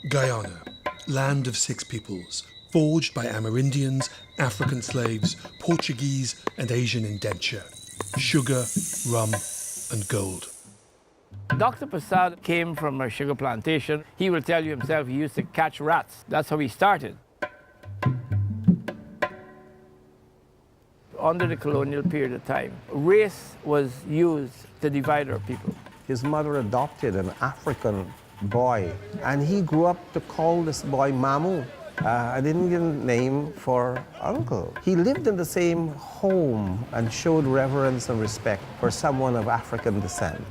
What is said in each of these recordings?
Guyana, land of six peoples, forged by Amerindians, African slaves, Portuguese and Asian indenture, sugar, rum and gold. Dr. Prasad came from a sugar plantation. He will tell you himself he used to catch rats. That's how he started. Under the colonial period of time, race was used to divide our people. His mother adopted an African boy, and he grew up to call this boy Mamu, an Indian name for uncle. He lived in the same home and showed reverence and respect for someone of African descent.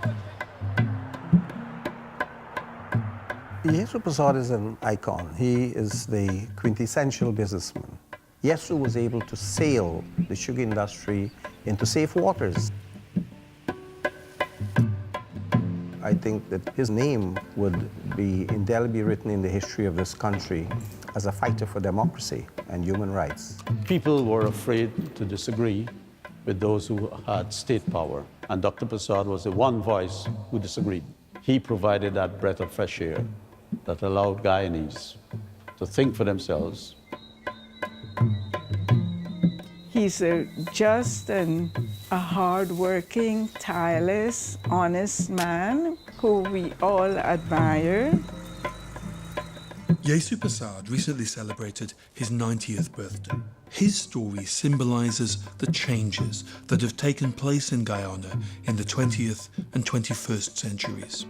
Yesu Prasad is an icon. He is the quintessential businessman. Yesu was able to sail the sugar industry into safe waters. I think that his name would be indelibly written in the history of this country as a fighter for democracy and human rights. People were afraid to disagree with those who had state power, and Dr. Prasad was the one voice who disagreed. He provided that breath of fresh air that allowed Guyanese to think for themselves. He's a just and a hard-working, tireless, honest man who we all admire. Yesu Prasad recently celebrated his 90th birthday. His story symbolizes the changes that have taken place in Guyana in the 20th and 21st centuries.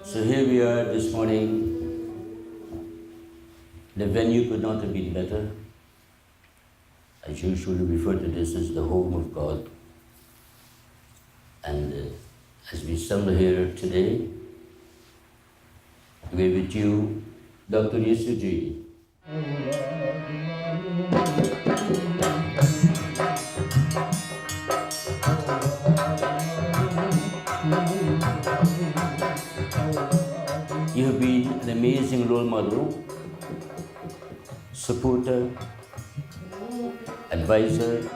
So here we are this morning. The venue could not have been better. I usually refer to this as the home of God. And as we assemble here today, we're with you, Dr. Yesuji. You have been an amazing role model, supporter, advisor.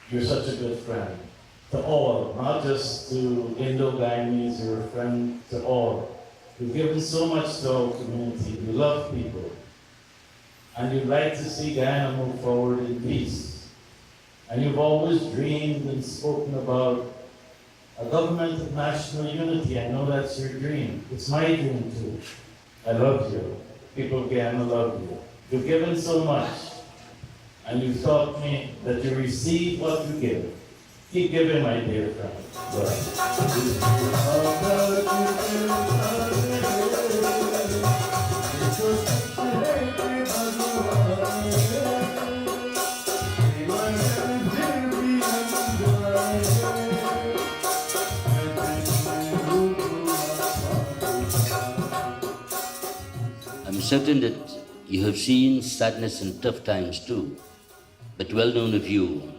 You're such a good friend to all, not just to Indo-Guyanese, you're a friend to all. You've given so much to our community, you love people, and you'd like to see Guyana move forward in peace. And you've always dreamed and spoken about a government of national unity. I know that's your dream. It's my dream too. I love you. People of Guyana love you. You've given so much, and you've taught me that you receive what you give. Keep giving, my dear friend. I'm certain that you have seen sadness and tough times too, but well known of you,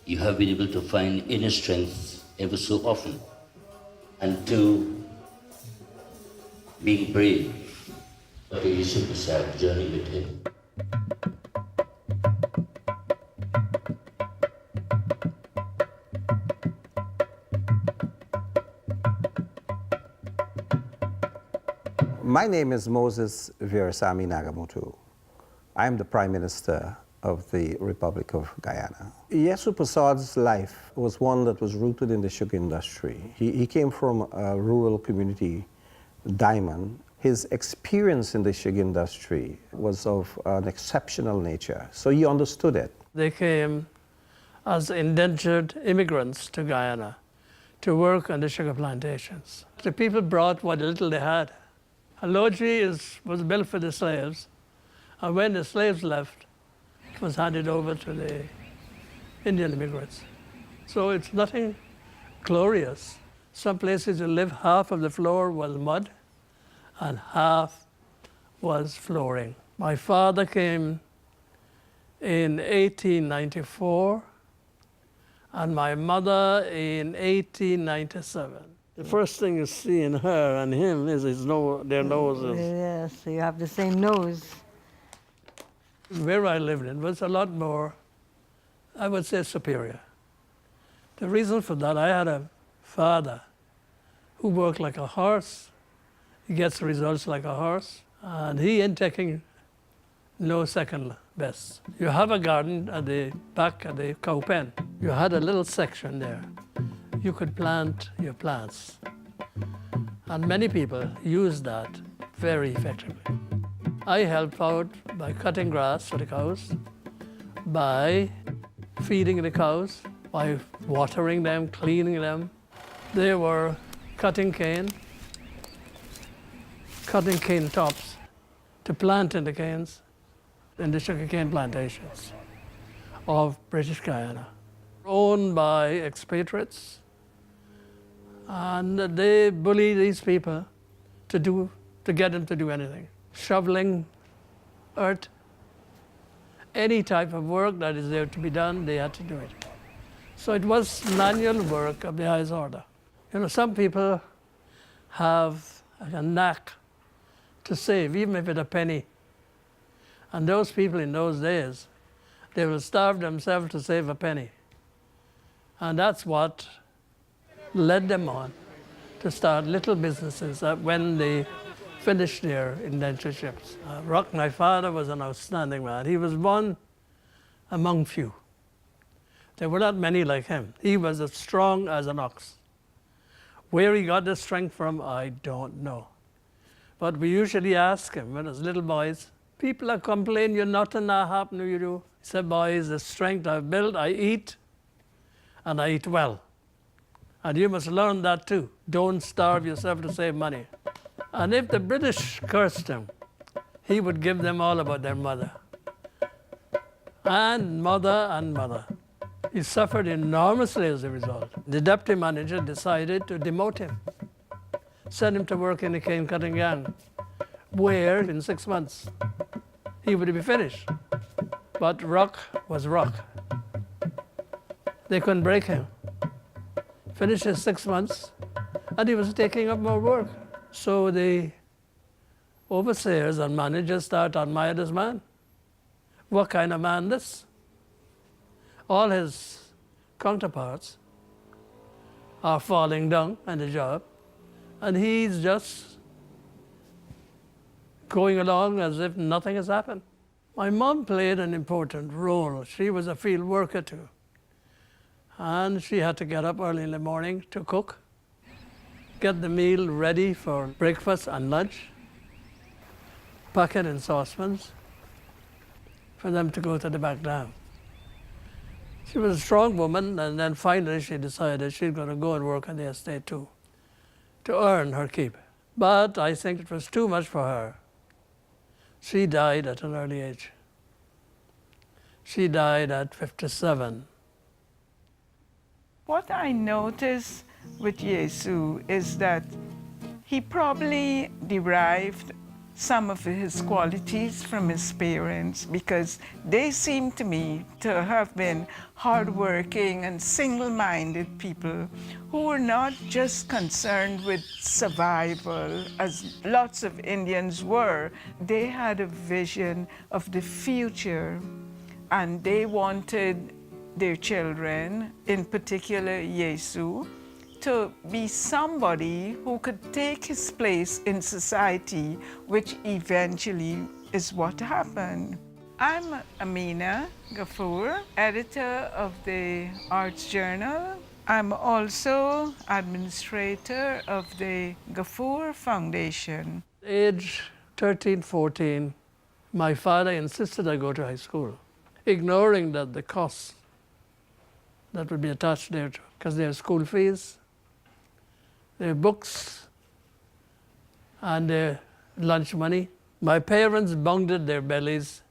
you have been able to find inner strength ever so often, and to being brave. Dr. Yesu Prasad, journey with him. My name is Moses Virasamy Nagamutu. I am the Prime Minister of the Republic of Guyana. Yesu Prasad's life was one that was rooted in the sugar industry. He came from a rural community, Diamond. His experience in the sugar industry was of an exceptional nature, so he understood it. They came as indentured immigrants to Guyana to work on the sugar plantations. The people brought what little they had. A loggia was built for the slaves, and when the slaves left, it was handed over to the Indian immigrants. So it's nothing glorious. Some places you live, half of the floor was mud and half was flooring. My father came in 1894 and my mother in 1897. The first thing you see in her and him is their noses. Yes, you have the same nose. Where I lived in was a lot more, I would say, superior. The reason for that, I had a father who worked like a horse. He gets results like a horse, and he ain't taking no second best. You have a garden at the back of the cow pen. You had a little section there. You could plant your plants. And many people use that very effectively. I help out by cutting grass for the cows, by feeding the cows, by watering them, cleaning them. They were cutting cane tops to plant in the canes in the sugarcane plantations of British Guyana, owned by expatriates. And they bully these people to get them to do anything. Shoveling earth, any type of work that is there to be done, they had to do it. So it was manual work of the highest order. You know, some people have a knack to save, even if it's a penny. And those people in those days, they will starve themselves to save a penny. And that's what led them on to start little businesses when they finished their indentureships. Rock, my father, was an outstanding man. He was one among few. There were not many like him. He was as strong as an ox. Where he got the strength from, I don't know. But we usually ask him when as little boys, people are complaining, you're nothing that happen to you do. He said, boys, the strength I've built, I eat, and I eat well. And you must learn that too. Don't starve yourself to save money. And if the British cursed him, he would give them all about their mother. And mother and mother. He suffered enormously as a result. The deputy manager decided to demote him, send him to work in the cane cutting gang, where in 6 months he would be finished. But rock was rock. They couldn't break him. Finished his 6 months, and he was taking up more work. So the overseers and managers started to admire this man. What kind of man this? All his counterparts are falling down on the job, and he's just going along as if nothing has happened. My mom played an important role. She was a field worker too. And she had to get up early in the morning to cook, get the meal ready for breakfast and lunch, pack it in saucepans for them to go to the back dam. She was a strong woman, and then finally she decided she's going to go and work on the estate too, to earn her keep. But I think it was too much for her. She died at an early age. She died at 57. What I notice with Jesus is that he probably derived some of his qualities from his parents, because they seem to me to have been hardworking and single-minded people who were not just concerned with survival, as lots of Indians were. They had a vision of the future, and they wanted their children, in particular Jesus, to be somebody who could take his place in society, which eventually is what happened. I'm Amina Ghafoor, editor of the Arts Journal. I'm also administrator of the Ghafoor Foundation. Age 13, 14, my father insisted I go to high school, ignoring that the costs that would be attached there, because their school fees, their books, and their lunch money. My parents bunged their bellies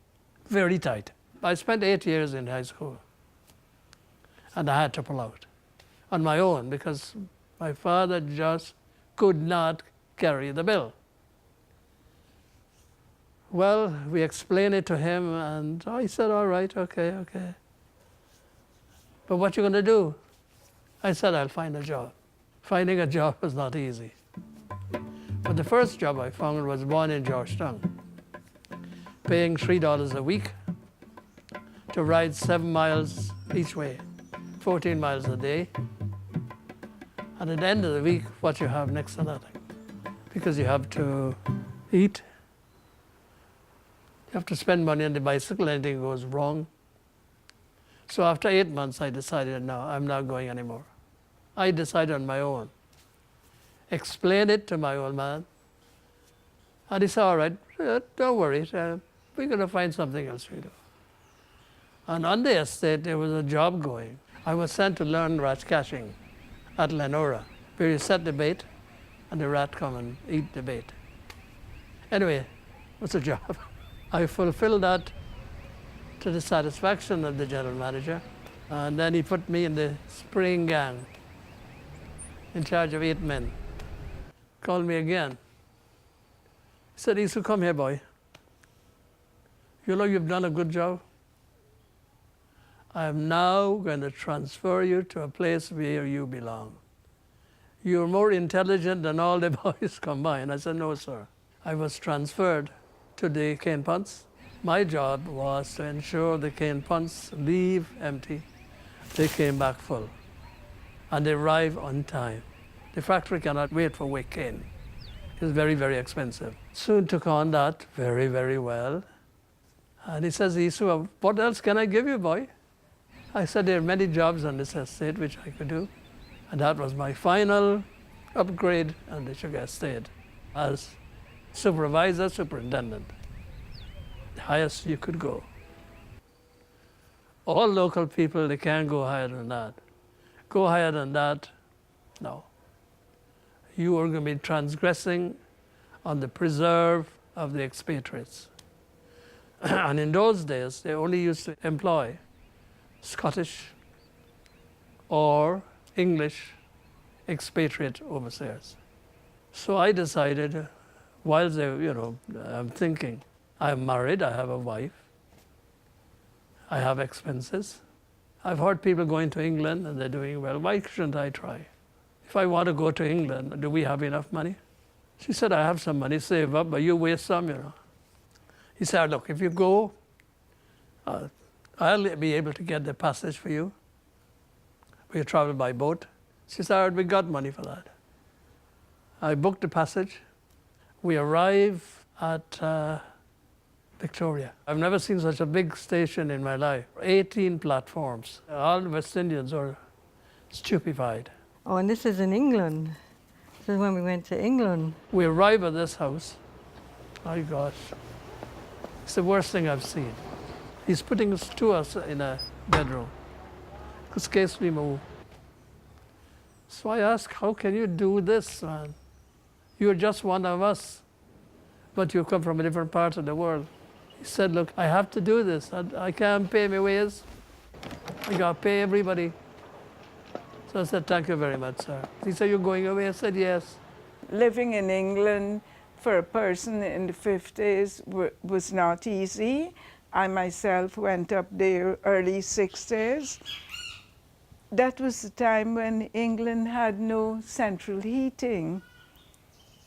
very tight. I spent 8 years in high school, and I had to pull out. on my own because my father just could not carry the bill. Well, we explained it to him, and he said, all right, okay. But what you going to do? I said, I'll find a job. Finding a job was not easy. But the first job I found was one in Georgetown, paying $3 a week to ride 7 miles each way, 14 miles a day. And at the end of the week, what you have next to nothing. Because you have to eat, you have to spend money on the bicycle, anything goes wrong. So after 8 months, I decided, no, I'm not going anymore. I decided on my own. Explained it to my old man. And he said, all right, don't worry, we're going to find something else to do. And on the estate, there was a job going. I was sent to learn rat catching at Lenora, where you set the bait, and the rat come and eat the bait. Anyway, it was a job. I fulfilled that to the satisfaction of the general manager. And then he put me in the spraying gang, in charge of 8 men. Called me again. He said, Isu, come here, boy. You know you've done a good job. I am now going to transfer you to a place where you belong. You're more intelligent than all the boys combined. I said, no, sir. I was transferred to the cane ponds. My job was to ensure the cane ponds leave empty. They came back full. And they arrive on time. The factory cannot wait for wick cane. It's very, very expensive. Soon took on that very, very well. And he says, Isu, what else can I give you, boy? I said, there are many jobs on this estate which I could do. And that was my final upgrade on the sugar estate as supervisor, superintendent. The highest you could go. All local people, they can't go higher than that. Go higher than that, no. You are going to be transgressing on the preserve of the expatriates. And in those days, they only used to employ Scottish or English expatriate overseers. So I decided, while they, I'm thinking, I'm married, I have a wife, I have expenses. I've heard people going to England and they're doing well. Why shouldn't I try? If I want to go to England, do we have enough money? She said, I have some money saved up, but you waste some, He said, look, if you go, I'll be able to get the passage for you. We travel by boat. She said, all right, we got money for that. I booked the passage. We arrive at Victoria. I've never seen such a big station in my life. 18 platforms. All the West Indians are stupefied. Oh, and this is in England. This is when we went to England. We arrive at this house. My gosh. It's the worst thing I've seen. He's putting us to us in a bedroom. Could scarcely move. So I asked, how can you do this, man? You're just one of us, but you come from a different part of the world. He said, look, I have to do this. I can't pay my ways. I got to pay everybody. So I said, thank you very much, sir. He said, you're going away? I said, yes. Living in England for a person in the 50s was not easy. I myself went up there early 60s. That was the time when England had no central heating.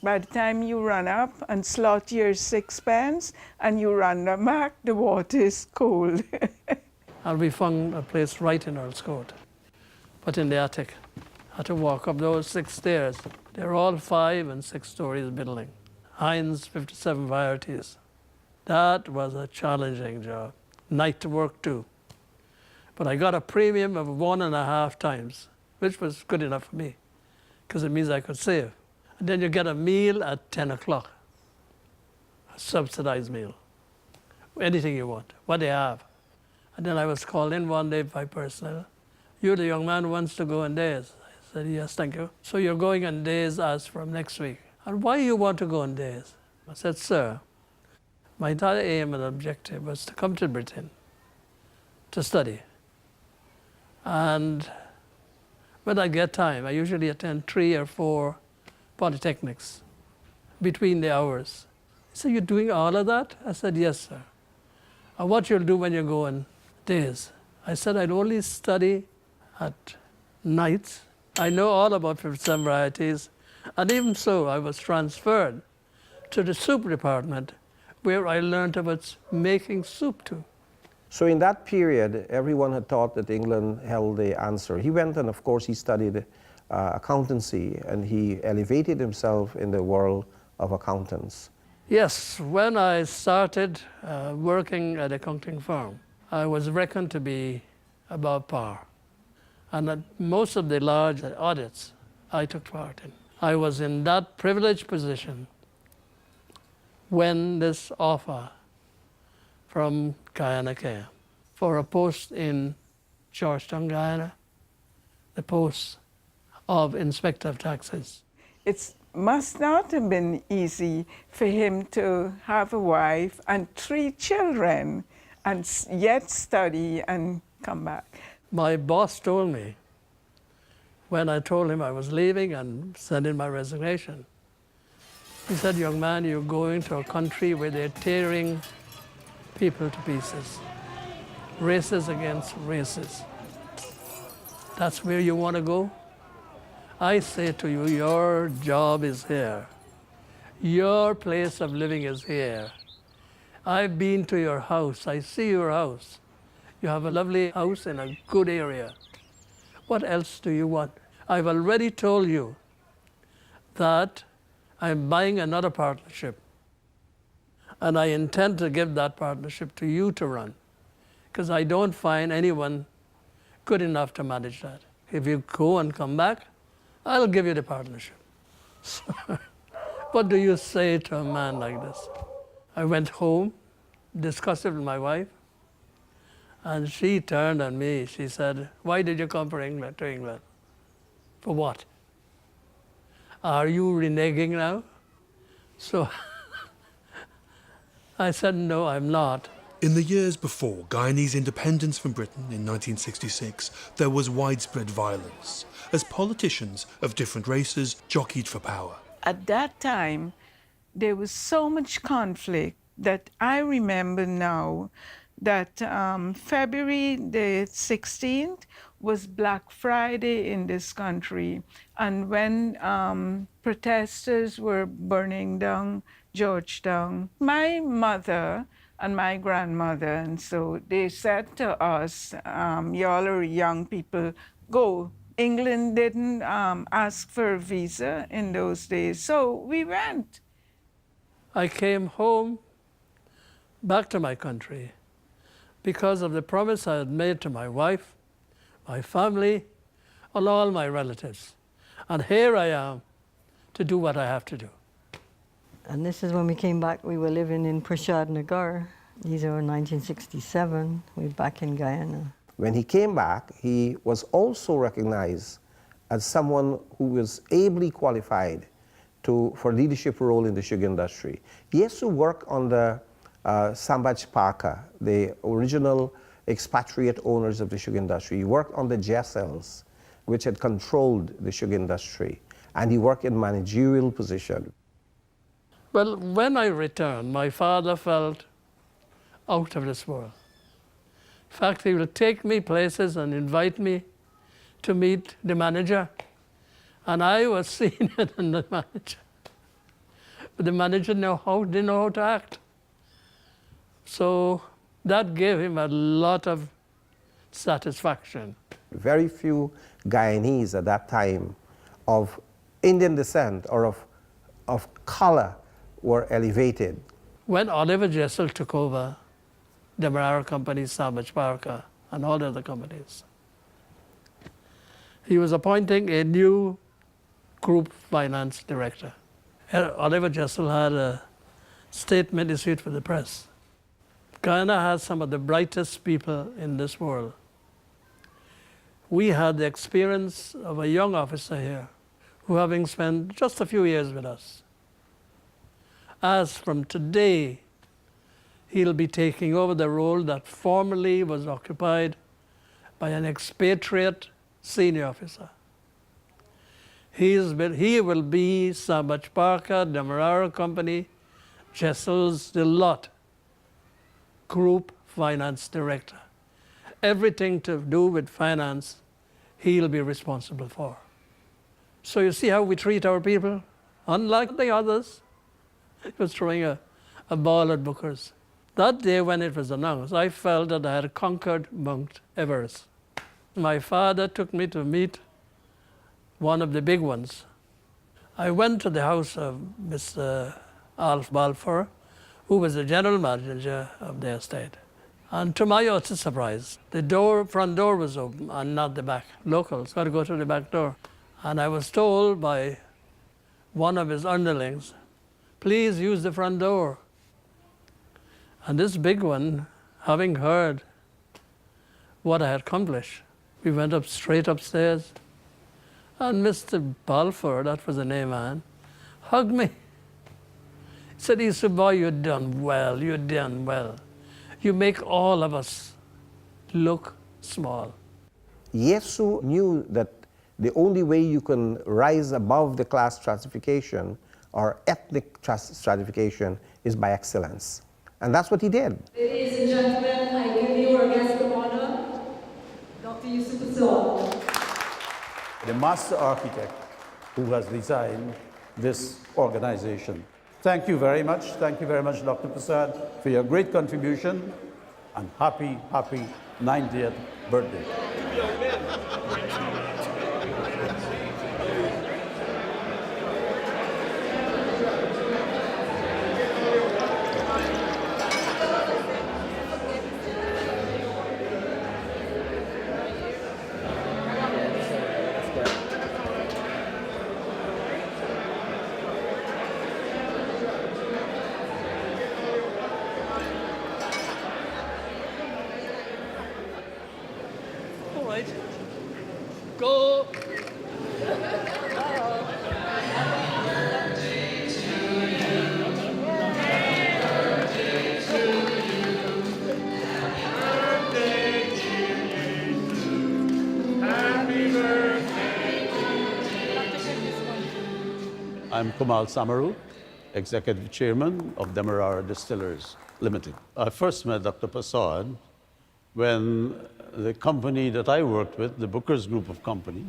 By the time you run up and slot your sixpence and you run back, the water is cold. And we found a place right in Earl's Court, but in the attic. Had to walk up those 6 stairs. They're all 5 and 6 stories building. Heinz 57 varieties. That was a challenging job. Night to work too. But I got a premium of 1.5 times, which was good enough for me, because it means I could save. And then you get a meal at 10 o'clock, a subsidized meal, anything you want, what they have. And then I was called in one day by personnel. You're the young man who wants to go on days. I said, yes, thank you. So you're going on days as from next week. And why you want to go on days? I said, sir, my entire aim and objective was to come to Britain to study. And when I get time, I usually attend 3 or 4 polytechnics between the hours. He said, "You're doing all of that?" I said, "Yes, sir." "And what you'll do when you go on days?" I said, "I'd only study at nights. I know all about 57 varieties." And even so, I was transferred to the soup department, where I learned about making soup too. So in that period, everyone had thought that England held the answer. He went and, of course, he studied accountancy, and he elevated himself in the world of accountants. Yes, when I started working at a accounting firm, I was reckoned to be above par. And at most of the large audits I took part in. I was in that privileged position when this offer from Guyana came for a post in Georgetown, Guyana, the post of Inspector of Taxes. It must not have been easy for him to have a wife and 3 children and yet study and come back. My boss told me, when I told him I was leaving and sent in my resignation, he said, "Young man, you're going to a country where they're tearing people to pieces, races against races. That's where you want to go? I say to you, your job is here. Your place of living is here. I've been to your house. I see your house. You have a lovely house in a good area. What else do you want? I've already told you that I'm buying another partnership, and I intend to give that partnership to you to run, because I don't find anyone good enough to manage that. If you go and come back, I'll give you the partnership." So, what do you say to a man like this? I went home, discussed it with my wife, and she turned on me. She said, "Why did you come to England? For what? Are you reneging now?" So I said, "No, I'm not." In the years before Guyanese independence from Britain in 1966, there was widespread violence as politicians of different races jockeyed for power. At that time, there was so much conflict that I remember now that February the 16th was Black Friday in this country. And when protesters were burning down Georgetown, my mother and my grandmother, and so they said to us, "Y'all are young people, go." England didn't ask for a visa in those days, so we went. I came home back to my country because of the promise I had made to my wife, my family, and all my relatives. And here I am to do what I have to do. And this is when we came back, we were living in Prashad Nagar. These are 1967, we're back in Guyana. When he came back, he was also recognized as someone who was ably qualified for leadership role in the sugar industry. He used to work on the Sambaj Parker, the original expatriate owners of the sugar industry. He worked on the Jessels, which had controlled the sugar industry, and he worked in managerial position. Well, when I returned, my father felt out of this world. In fact, he would take me places and invite me to meet the manager. And I was senior than the manager. But the manager didn't know how to act. So that gave him a lot of satisfaction. Very few Guyanese at that time of Indian descent or of color were elevated. When Oliver Jessel took over the Marara company, Sambaj Parker, and all the other companies, he was appointing a new group finance director. Oliver Jessel had a statement issued for the press. Guyana has some of the brightest people in this world. We had the experience of a young officer here who, having spent just a few years with us, as from today, he'll be taking over the role that formerly was occupied by an expatriate senior officer. He will be Samach Parker, Demerara Company, Jessel's, the lot, Group Finance Director. Everything to do with finance, he'll be responsible for. So you see how we treat our people? Unlike the others. He was throwing a ball at Booker's. That day when it was announced, I felt that I had conquered Mount Everest. My father took me to meet one of the big ones. I went to the house of Mr. Alf Balfour, who was the general manager of the estate. And to my utter surprise, the front door was open and not the back. Locals got to go to the back door. And I was told by one of his underlings, please use the front door. And this big one, having heard what I had accomplished, we went up straight upstairs. And Mr. Balfour, that was the name man, hugged me. He said, he said, boy, you've done well, you've done well. You make all of us look small. Yesu knew that the only way you can rise above the class stratification or ethnic stratification is by excellence. And that's what he did. Ladies and gentlemen, I give you our guest of honor, Dr. Yusuf Asad. The master architect who has designed this organization. Thank you very much. Thank you very much, Dr. Prasad, for your great contribution, and happy 90th birthday. All right, go. I'm Kumal Samaru, Executive Chairman of Demerara Distillers Limited. I first met Dr. Prasad when the company that I worked with, the Booker's Group of Company,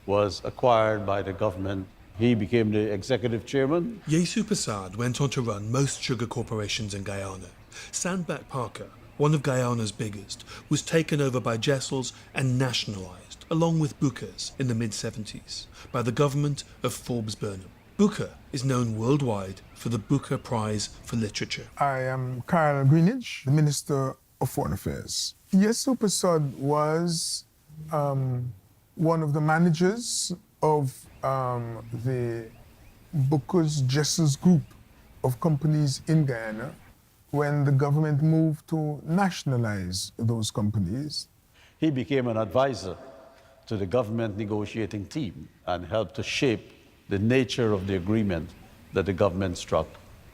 was acquired by the government. He became the executive chairman. Yesu Prasad went on to run most sugar corporations in Guyana. Sandbach Parker, one of Guyana's biggest, was taken over by Jessels and nationalised, along with Booker's, in the mid-70s, by the government of Forbes Burnham. Booker is known worldwide for the Booker Prize for Literature. I am Kyle Greenidge, the Minister of Foreign Affairs. Yesu Prasad was one of the managers of the Booker's Jessels group of companies in Guyana when the government moved to nationalize those companies. He became an advisor to the government negotiating team and helped to shape the nature of the agreement that the government struck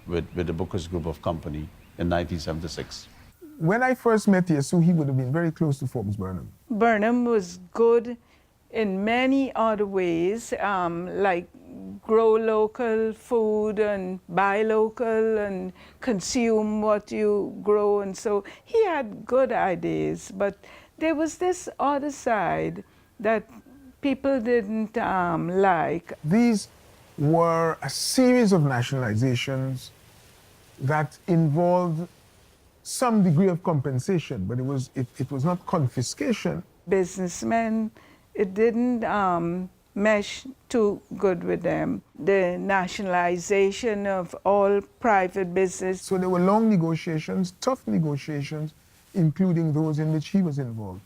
with the Booker's Group of Company in 1976. When I first met Yesu, he would have been very close to Forbes Burnham. Burnham was good in many other ways, like grow local food and buy local and consume what you grow. And so he had good ideas, but there was this other side that people didn't like. These were a series of nationalizations that involved some degree of compensation, but it was not confiscation. Businessmen, it didn't mesh too good with them. The nationalization of all private business. So there were long negotiations, tough negotiations, including those in which he was involved.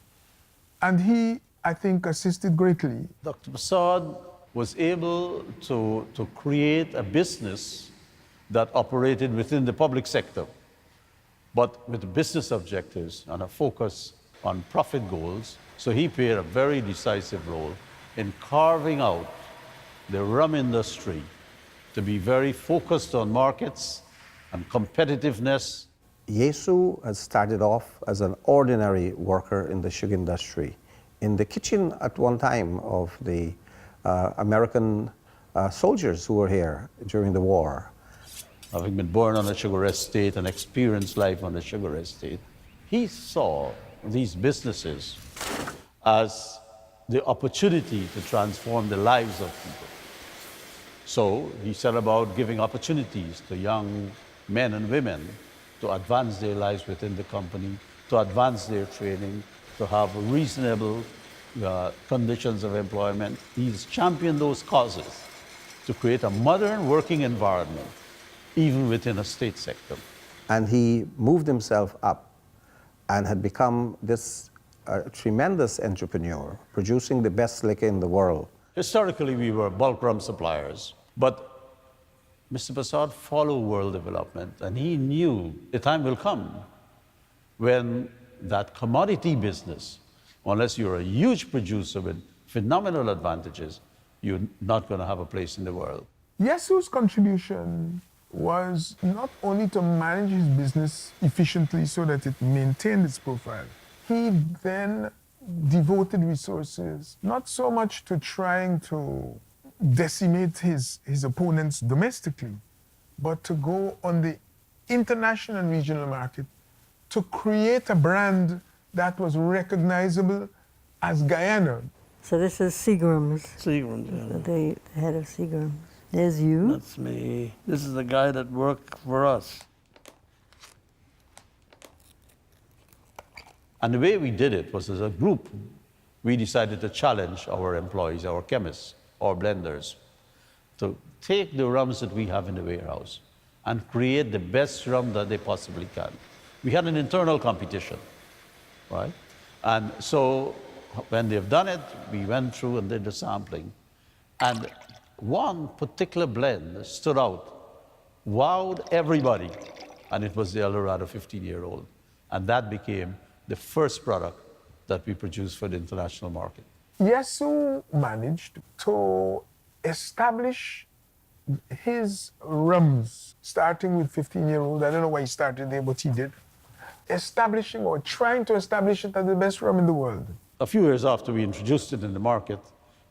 And he, I think, assisted greatly. Dr. Prasad was able to create a business that operated within the public sector, but with business objectives and a focus on profit goals. So he played a very decisive role in carving out the rum industry to be very focused on markets and competitiveness. Yesu had started off as an ordinary worker in the sugar industry, in the kitchen at one time of the American soldiers who were here during the war. Having been born on a sugar estate and experienced life on a sugar estate, he saw these businesses as the opportunity to transform the lives of people. So he set about giving opportunities to young men and women to advance their lives within the company, to advance their training, to have reasonable conditions of employment. He's championed those causes to create a modern working environment, even within a state sector. And he moved himself up and had become this tremendous entrepreneur, producing the best liquor in the world. Historically, we were bulk rum suppliers, but Mr. Prasad followed world development, and he knew the time will come when that commodity business, unless you're a huge producer with phenomenal advantages, you're not going to have a place in the world. Yesu's contribution was not only to manage his business efficiently so that it maintained its profile. He then devoted resources not so much to trying to decimate his opponents domestically, but to go on the international and regional market to create a brand that was recognizable as Guyana. So this is Seagram's, Seagram's, yeah. the head of Seagram's. There's you. That's me. This is the guy that worked for us. And the way we did it was as a group. We decided to challenge our employees, our chemists, our blenders, to take the rums that we have in the warehouse and create the best rum that they possibly can. We had an internal competition, right? And so when they've done it, we went through and did the sampling. And one particular blend stood out, wowed everybody, and it was the Dorado 15-year-old. And that became the first product that we produced for the international market. Yesu managed to establish his rums, starting with 15-year-old. I don't know why he started there, but he did. Establishing or trying to establish it as the best rum in the world. A few years after we introduced it in the market,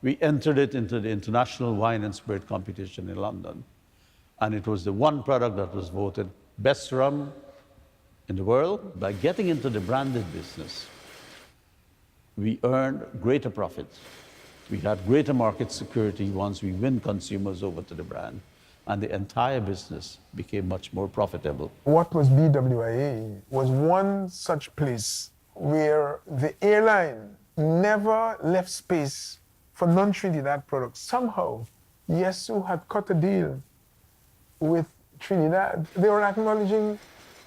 we entered it into the International Wine and Spirit Competition in London. And it was the one product that was voted best rum in the world. By getting into the branded business, we earned greater profits. We had greater market security once we win consumers over to the brand. And the entire business became much more profitable. What was BWIA was one such place where the airline never left space for non-Trinidad products. Somehow, Yesu had cut a deal with Trinidad. They were acknowledging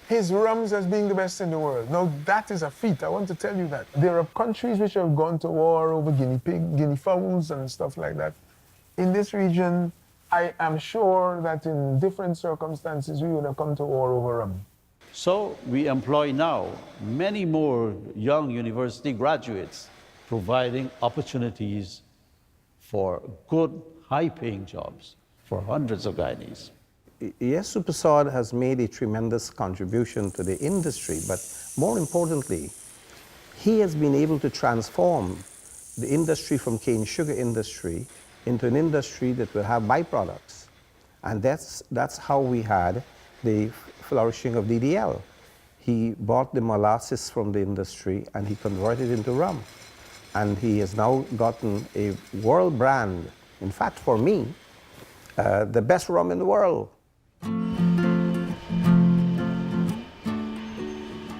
his rums as being the best in the world. Now, that is a feat. I want to tell you that. There are countries which have gone to war over guinea pig, guinea fowls and stuff like that. In this region, I am sure that in different circumstances, we would have come to war over rum. So we employ now many more young university graduates, providing opportunities for good, high-paying jobs for hundreds of Guyanese. Yesu Prasad has made a tremendous contribution to the industry, but more importantly, he has been able to transform the industry from cane sugar industry into an industry that will have byproducts. And that's how we had the flourishing of DDL. He bought the molasses from the industry and he converted it into rum. And he has now gotten a world brand, in fact for me, the best rum in the world.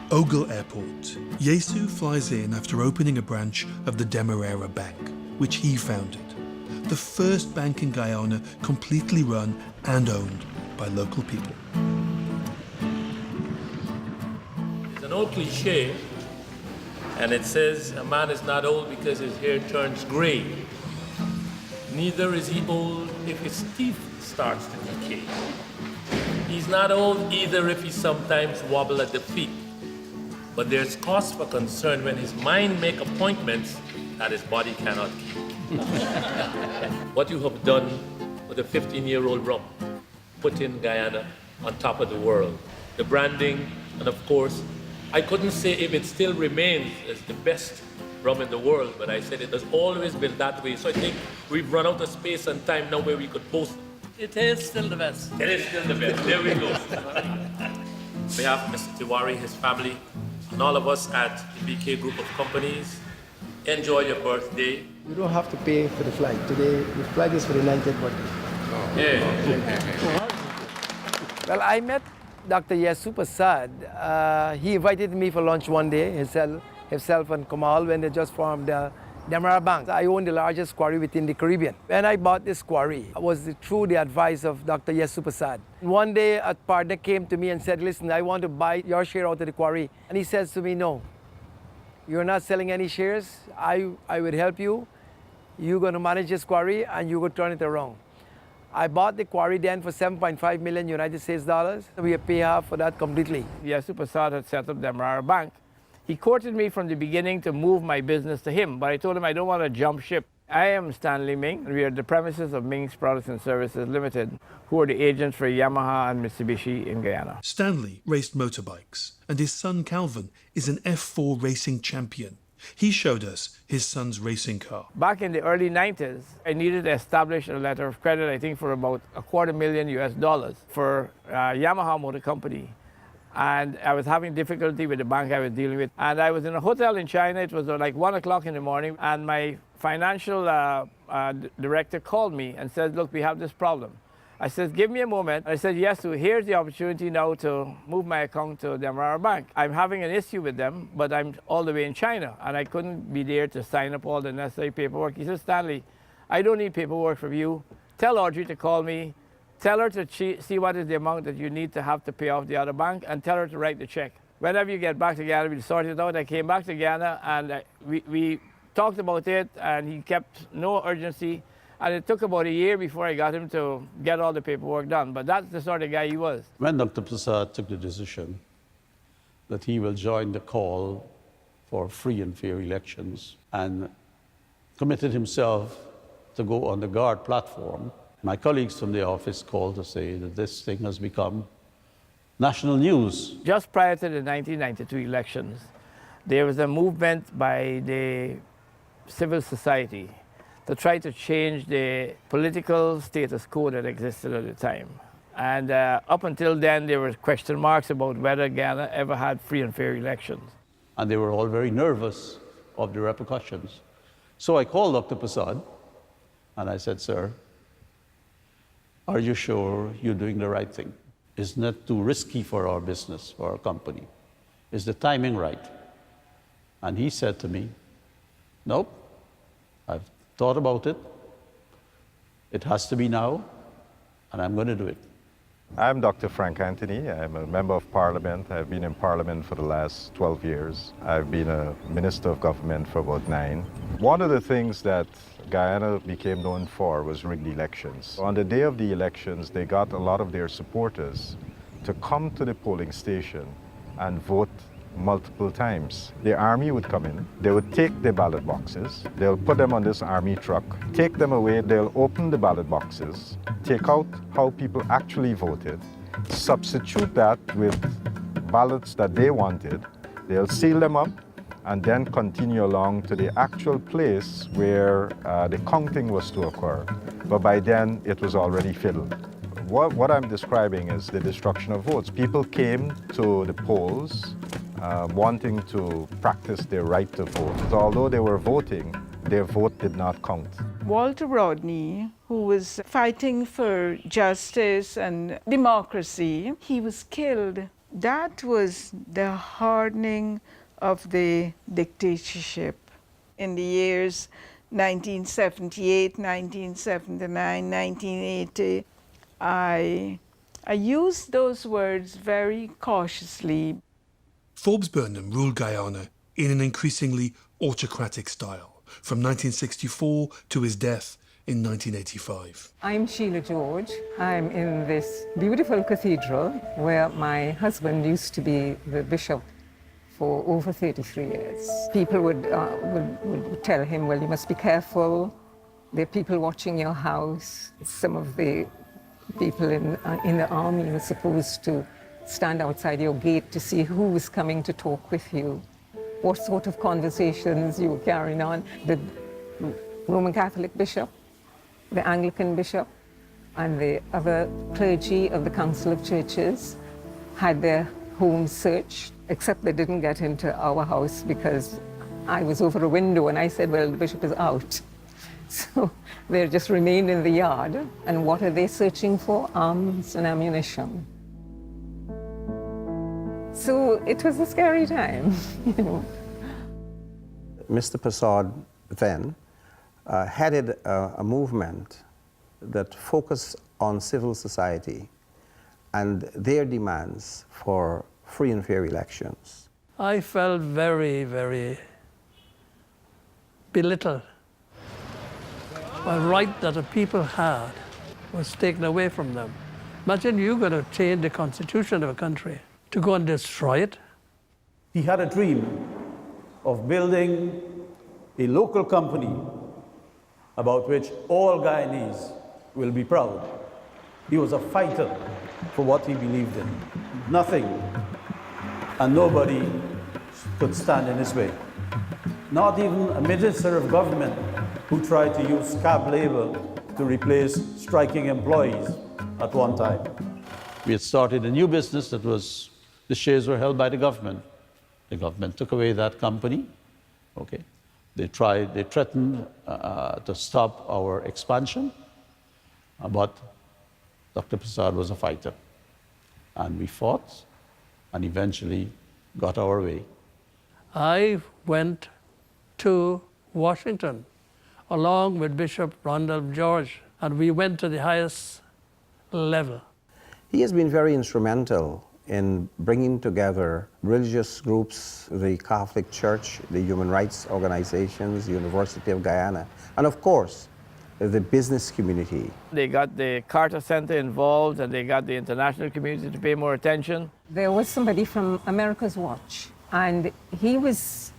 Ogle Airport. Yesu flies in after opening a branch of the Demerara Bank, which he founded. The first bank in Guyana completely run and owned by local people. It's an old cliche, and it says a man is not old because his hair turns gray. Neither is he old if his teeth starts to decay. He's not old either if he sometimes wobble at the feet. But there's cause for concern when his mind make appointments that his body cannot keep. What you have done with a 15-year-old rum, put in Guyana on top of the world. The branding, and of course, I couldn't say if it still remains as the best rum in the world, but I said it has always been that way. So I think we've run out of space and time now where we could boast. It is still the best. It is still the best. There we go. On behalf of Mr. Tiwari, his family, and all of us at the BK Group of Companies, enjoy your birthday. You don't have to pay for the flight. Today, the flight is for the 90th birthday. Yeah. Well, I met Dr. Yesu Prasad. He invited me for lunch one day, himself and Kamal, when they just formed the Demerara Bank. I own the largest quarry within the Caribbean. When I bought this quarry, it was through the advice of Dr. Yesu Prasad. One day, a partner came to me and said, listen, I want to buy your share out of the quarry. And he says to me, no, you're not selling any shares. I would help you. You're going to manage this quarry and you will turn it around. I bought the quarry then for 7.5 million United States dollars. We pay half for that completely. Yesu Prasad had set up the Demerara Bank. He courted me from the beginning to move my business to him, but I told him I don't want to jump ship. I am Stanley Ming. We are the premises of Ming's Products and Services Limited, who are the agents for Yamaha and Mitsubishi in Guyana. Stanley raced motorbikes, and his son Calvin is an F4 racing champion. He showed us his son's racing car. Back in the early 90s, I needed to establish a letter of credit, I think for about $250,000 US for Yamaha Motor Company. And I was having difficulty with the bank I was dealing with. And I was in a hotel in China. It was like 1 o'clock in the morning. And my financial director called me and said, look, we have this problem. I said, give me a moment. I said, yes, so here's the opportunity now to move my account to the Demerara Bank. I'm having an issue with them, but I'm all the way in China, and I couldn't be there to sign up all the necessary paperwork. He said, Stanley, I don't need paperwork from you. Tell Audrey to call me. Tell her to see what is the amount that you need to have to pay off the other bank, and tell her to write the check. Whenever you get back to Ghana, we'll sort it out. I came back to Ghana, and we talked about it, and he kept no urgency. And it took about a year before I got him to get all the paperwork done. But that's the sort of guy he was. When Dr. Prasad took the decision that he will join the call for free and fair elections and committed himself to go on the Guard platform, my colleagues from the office called to say that this thing has become national news. Just prior to the 1992 elections, there was a movement by the civil society to try to change the political status quo that existed at the time. And up until then, there were question marks about whether Ghana ever had free and fair elections. And they were all very nervous of the repercussions. So I called Dr. Prasad and I said, sir, are you sure you're doing the right thing? Isn't it too risky for our business, for our company? Is the timing right? And he said to me, nope, I've thought about it. It has to be now, and I'm going to do it. I'm Dr. Frank Anthony. I'm a member of Parliament. I've been in Parliament for the last 12 years. I've been a Minister of Government for about 9. One of the things that Guyana became known for was rigged elections. On the day of the elections, they got a lot of their supporters to come to the polling station and vote multiple times. The army would come in, they would take the ballot boxes, they'll put them on this army truck, take them away, they'll open the ballot boxes, take out how people actually voted, substitute that with ballots that they wanted, they'll seal them up, and then continue along to the actual place where the counting was to occur. But by then, it was already filled. What I'm describing is the destruction of votes. People came to the polls wanting to practice their right to vote. So although they were voting, their vote did not count. Walter Rodney, who was fighting for justice and democracy, he was killed. That was the hardening of the dictatorship in the years 1978, 1979, 1980. I use those words very cautiously. Forbes Burnham ruled Guyana in an increasingly autocratic style from 1964 to his death in 1985. I'm Sheila George. I'm in this beautiful cathedral where my husband used to be the bishop for over 33 years. People would tell him, well, you must be careful. There are people watching your house. Some of the people in the army were supposed to stand outside your gate to see who was coming to talk with you. what sort of conversations you were carrying on. The Roman Catholic bishop, the Anglican bishop, and the other clergy of the Council of Churches had their homes searched, except they didn't get into our house because I was over a window and I said, well, the bishop is out. So they just remained in the yard. And what are they searching for? Arms and ammunition. So it was a scary time, you know. Mr. Persaud then headed a movement that focused on civil society and their demands for free and fair elections. I felt very, very belittled. A right that the people had was taken away from them. Imagine you going to change the constitution of a country to go and destroy it. He had a dream of building a local company about which all Guyanese will be proud. He was a fighter for what he believed in. Nothing and nobody could stand in his way. Not even a minister of government who tried to use scab labor to replace striking employees at one time. We had started a new business that was, the shares were held by the government. The government took away that company, okay? They threatened to stop our expansion, but Dr. Persaud was a fighter. And we fought and eventually got our way. I went to Washington along with Bishop Randolph George, and we went to the highest level. He has been very instrumental in bringing together religious groups, the Catholic Church, the human rights organizations, the University of Guyana, and of course, the business community. They got the Carter Center involved, and they got the international community to pay more attention. There was somebody from America's Watch, and he was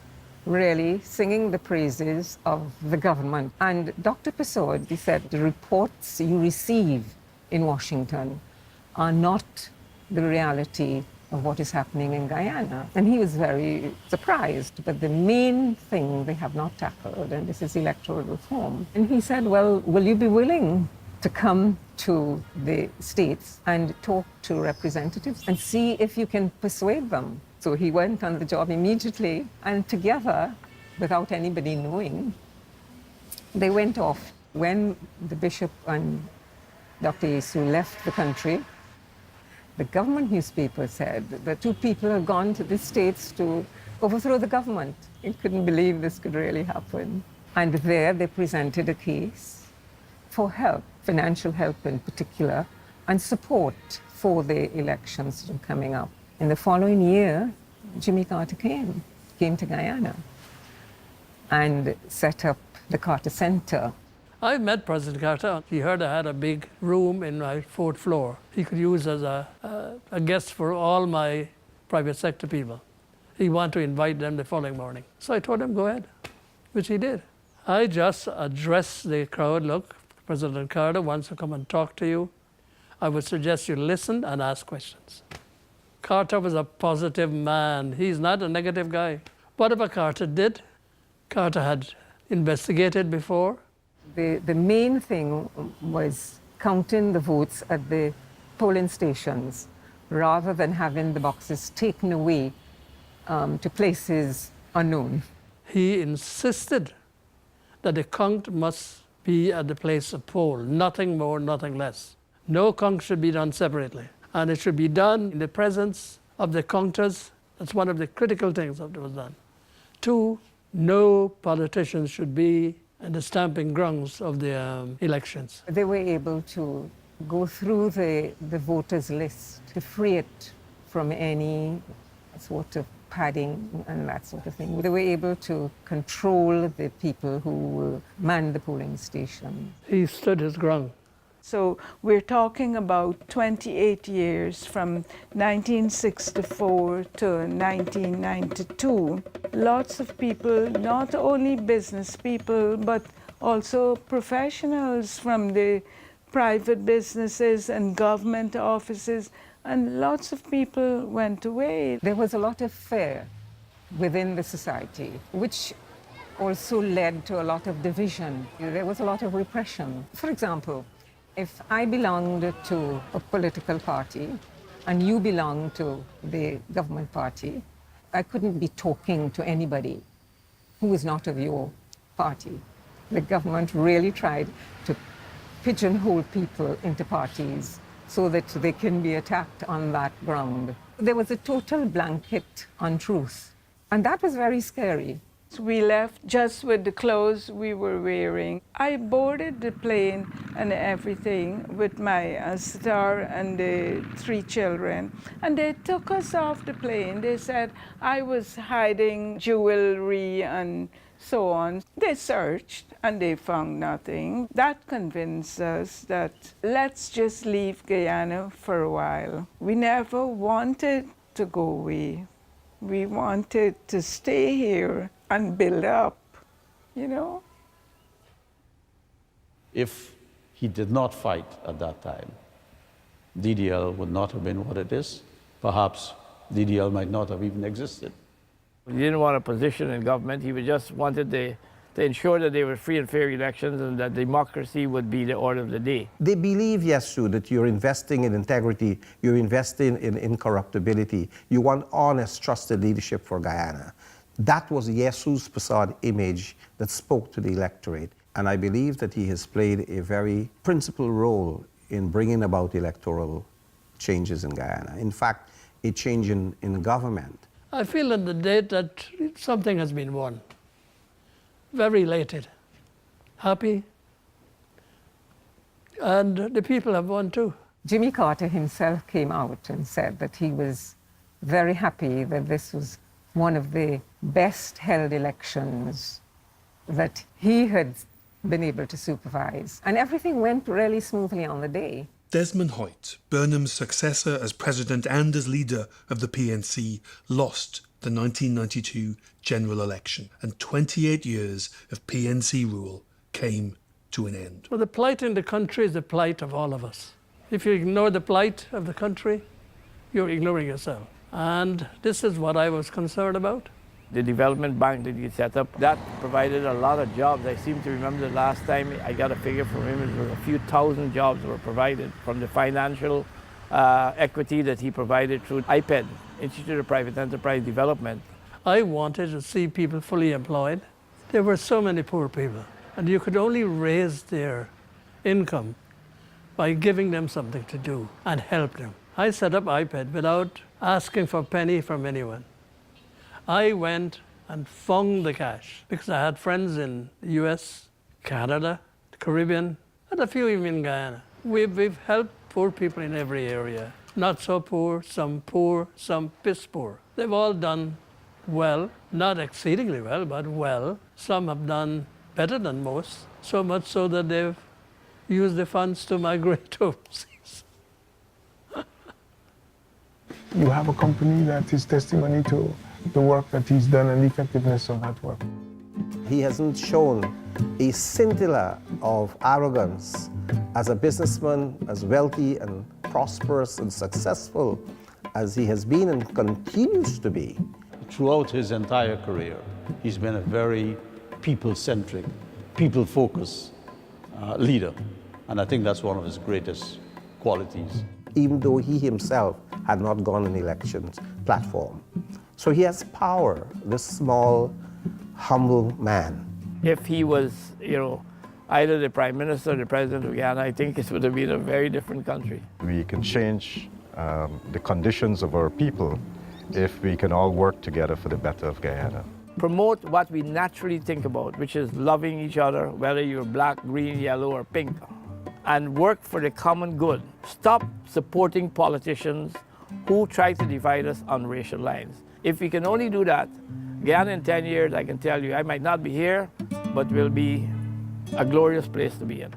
really singing the praises of the government. And Dr. Persaud, he said, the reports you receive in Washington are not the reality of what is happening in Guyana. And he was very surprised. But the main thing they have not tackled, and this is electoral reform. And he said, well, will you be willing to come to the states and talk to representatives and see if you can persuade them? So he went on the job immediately, and together, without anybody knowing, they went off. When the bishop and Dr. Yesu left the country, the government newspaper said that two people had gone to the States to overthrow the government. They couldn't believe this could really happen. And there they presented a case for help, financial help in particular, and support for the elections coming up. In the following year, Jimmy Carter came to Guyana and set up the Carter Center. I met President Carter. He heard I had a big room in my 4th floor he could use as a guest for all my private sector people. He wanted to invite them the following morning. So I told him, go ahead, which he did. I just addressed the crowd, look, President Carter wants to come and talk to you. I would suggest you listen and ask questions. Carter was a positive man. He's not a negative guy. Whatever Carter did, Carter had investigated before. The main thing was counting the votes at the polling stations rather than having the boxes taken away to places unknown. He insisted that the count must be at the place of poll, nothing more, nothing less. No count should be done separately, and it should be done in the presence of the counters. That's one of the critical things that was done. 2, no politicians should be in the stamping grounds of the elections. They were able to go through the voters list to free it from any sort of padding and that sort of thing. They were able to control the people who manned the polling station. He stood his ground. So we're talking about 28 years from 1964 to 1992. Lots of people, not only business people, but also professionals from the private businesses and government offices, and lots of people went away. There was a lot of fear within the society, which also led to a lot of division. There was a lot of repression. For example, if I belonged to a political party and you belonged to the government party, I couldn't be talking to anybody who was not of your party. The government really tried to pigeonhole people into parties so that they can be attacked on that ground. There was a total blanket untruth, and that was very scary. We left just with the clothes we were wearing. I boarded the plane and everything with my star and the 3 children. And they took us off the plane. They said I was hiding jewelry and so on. They searched and they found nothing. That convinced us that let's just leave Guyana for a while. We never wanted to go away. We wanted to stay here and build up, you know? If he did not fight at that time, DDL would not have been what it is. Perhaps DDL might not have even existed. He didn't want a position in government. He just wanted to ensure that they were free and fair elections and that democracy would be the order of the day. They believe, Yesu, that you're investing in integrity, you're investing in incorruptibility. You want honest, trusted leadership for Guyana. That was Jesus Persaud image that spoke to the electorate. And I believe that he has played a very principal role in bringing about electoral changes in Guyana. In fact, a change in government. I feel on the date that something has been won. Very elated, happy, and the people have won too. Jimmy Carter himself came out and said that he was very happy that this was one of the best held elections that he had been able to supervise. And everything went really smoothly on the day. Desmond Hoyt, Burnham's successor as president and as leader of the PNC, lost the 1992 general election, and 28 years of PNC rule came to an end. Well, the plight in the country is the plight of all of us. If you ignore the plight of the country, you're ignoring yourself. And this is what I was concerned about. The development bank that he set up, that provided a lot of jobs. I seem to remember the last time I got a figure from him, it was a few thousand jobs were provided from the financial equity that he provided through IPED, Institute of Private Enterprise Development. I wanted to see people fully employed. There were so many poor people, and you could only raise their income by giving them something to do and help them. I set up IPED without asking for a penny from anyone. I went and found the cash because I had friends in the US, Canada, the Caribbean, and a few even in Guyana. We've helped poor people in every area. Not so poor, some piss poor. They've all done well, not exceedingly well, but well. Some have done better than most, so much so that they've used the funds to migrate to overseas. You have a company that is testimony to the work that he's done and the effectiveness of that work. He hasn't shown a scintilla of arrogance as a businessman, as wealthy and prosperous and successful as he has been and continues to be. Throughout his entire career, he's been a very people-centric, people-focused leader. And I think that's one of his greatest qualities. Even though he himself had not gone an elections platform. So he has power, this small, humble man. If he was, either the Prime Minister or the President of Guyana, I think it would have been a very different country. We can change the conditions of our people if we can all work together for the better of Guyana. Promote what we naturally think about, which is loving each other, whether you're black, green, yellow, or pink, and work for the common good. Stop supporting politicians who try to divide us on racial lines. If we can only do that, Guyana in 10 years, I can tell you, I might not be here, but will be a glorious place to be in.